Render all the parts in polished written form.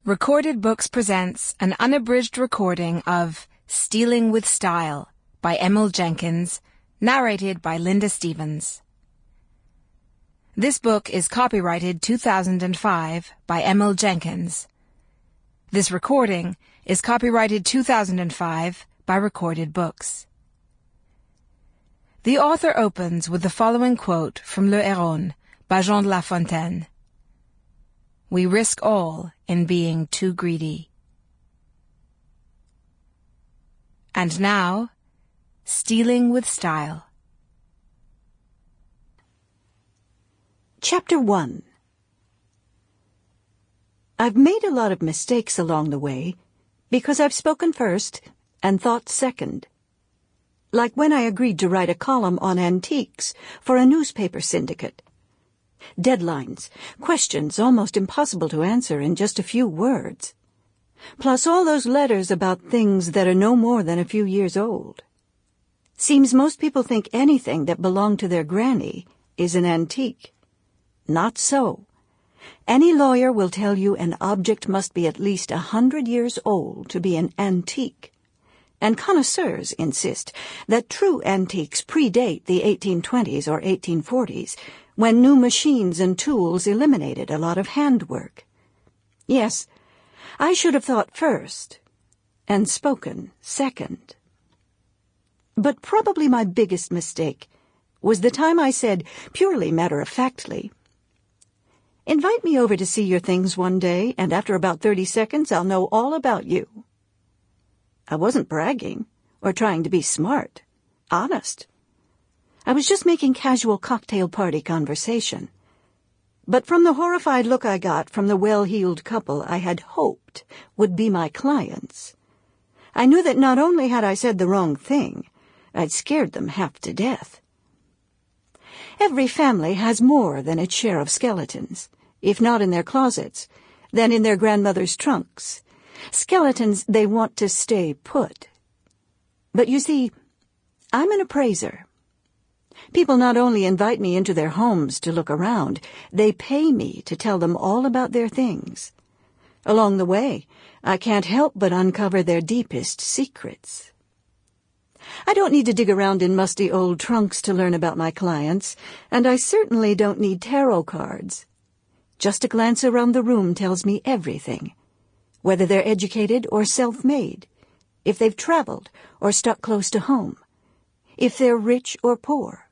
Recorded Books presents an unabridged recording of Stealing with Style by Emyl Jenkins, narrated by Linda Stevens. This book is copyrighted 2005 by Emyl Jenkins. This recording is copyrighted 2005 by Recorded Books. The author opens with the following quote from Le Héron by Jean de La Fontaine. We risk all in being too greedy. And now, Stealing with Style. Chapter 1. I've made a lot of mistakes along the way because I've spoken first and thought second. Like when I agreed to write a column on antiques for a newspaper syndicate. Deadlines, questions almost impossible to answer in just a few words. Plus all those letters about things that are no more than a few years old. Seems most people think anything that belonged to their granny is an antique. Not so. Any lawyer will tell you an object must be at least 100 years old to be an antique. And connoisseurs insist that true antiques predate the 1820s or 1840s, when new machines and tools eliminated a lot of handwork. Yes, I should have thought first, and spoken second. But probably my biggest mistake was the time I said, purely matter-of-factly, "Invite me over to see your things one day, and after about 30 seconds I'll know all about you." I wasn't bragging or trying to be smart. Honest. I was just making casual cocktail party conversation. But from the horrified look I got from the well-heeled couple I had hoped would be my clients, I knew that not only had I said the wrong thing, I'd scared them half to death. Every family has more than its share of skeletons, if not in their closets, then in their grandmother's trunks. Skeletons they want to stay put. But you see, I'm an appraiser. People not only invite me into their homes to look around, they pay me to tell them all about their things. Along the way, I can't help but uncover their deepest secrets. I don't need to dig around in musty old trunks to learn about my clients, and I certainly don't need tarot cards. Just a glance around the room tells me everything, whether they're educated or self-made, if they've traveled or stuck close to home, if they're rich or poor.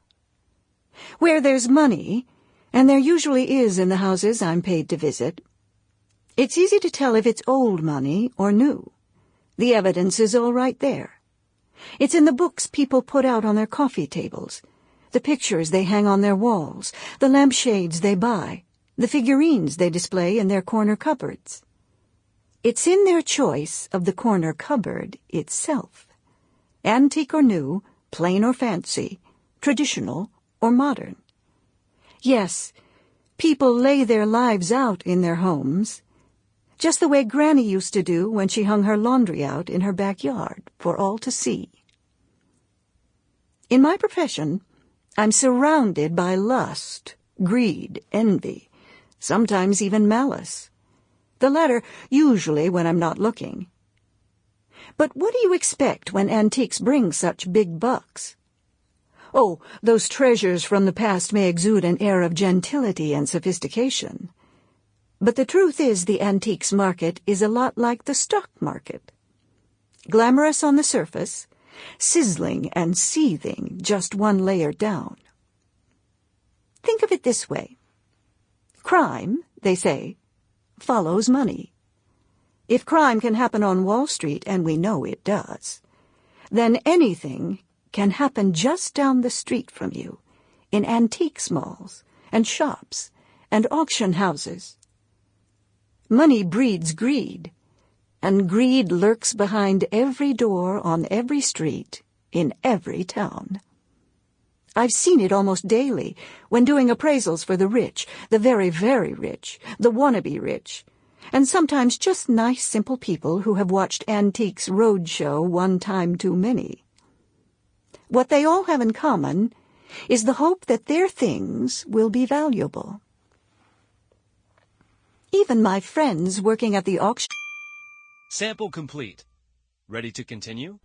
Where there's money, and there usually is in the houses I'm paid to visit, it's easy to tell if it's old money or new. The evidence is all right there. It's in the books people put out on their coffee tables, the pictures they hang on their walls, the lampshades they buy, the figurines they display in their corner cupboards. It's in their choice of the corner cupboard itself. Antique or new, plain or fancy, traditional or modern. Yes, people lay their lives out in their homes, just the way Granny used to do when she hung her laundry out in her backyard for all to see. In my profession, I'm surrounded by lust, greed, envy, sometimes even malice. The latter usually when I'm not looking. But what do you expect when antiques bring such big bucks? Oh, those treasures from the past may exude an air of gentility and sophistication. But the truth is the antiques market is a lot like the stock market. Glamorous on the surface, sizzling and seething just one layer down. Think of it this way. Crime, they say, follows money. If crime can happen on Wall Street, and we know it does, then anything can happen just down the street from you, in antiques malls and shops and auction houses. Money breeds greed, and greed lurks behind every door on every street in every town. I've seen it almost daily when doing appraisals for the rich, the very, very rich, the wannabe rich, and sometimes just nice, simple people who have watched Antiques Roadshow one time too many. What they all have in common is the hope that their things will be valuable. Even my friends working at the auction. Sample complete. Ready to continue?